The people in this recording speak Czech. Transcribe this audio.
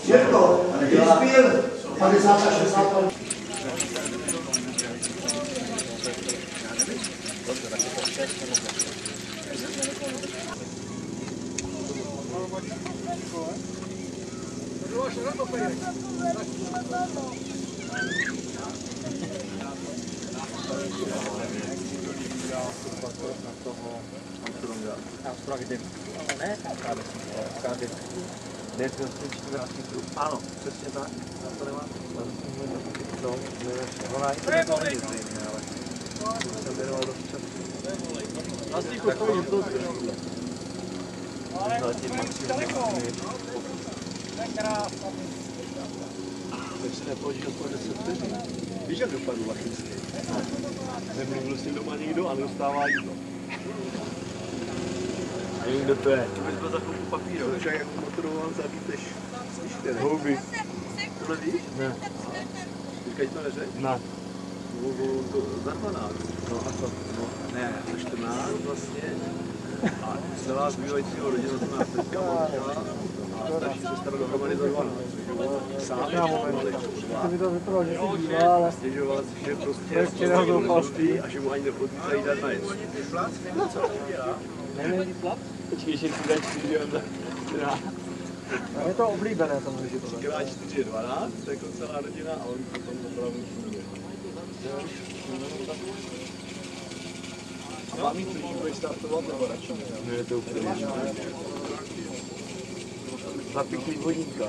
Všechno, Krispíl, 50 a 60 let. Ano, přesně tak. Já to nemám. Jsem věnoval dost času. Vlastníku stojí to. Teď se nepoloží aspoň 10 vteřin. Víš, jak dopadl Lachinský? Nemluvil s ním doma nikdo a nedostává jídlo. A nevím, kdo to je. To bys byl za chvilku papíru. To však jako motorován zabíteš. Slyšte, houby. Tohle víš? Ne. Teďka to neřek? Ne. To za 12. No a co? No, ne, za 14 vlastně. A celá zbývajícího rodina to nás teďka manžela a starší sestra dohromady za 12. Sám ještě malý. To mi to vypadalo, že si bývá, ale... Stěžoval si, že prostě rozhodí a že mu ani nepodmítají dát na jíst. No co? Nevím, plat? Počkej, že si dají 4 Je to oblíbené samozřejmě tohle. Krát 4 je 12, jako celá rodina a on potom opravdu funguje. A mám jít, když budeš startovat nebo radši? Ne, je to úplně zapěklý vodníka.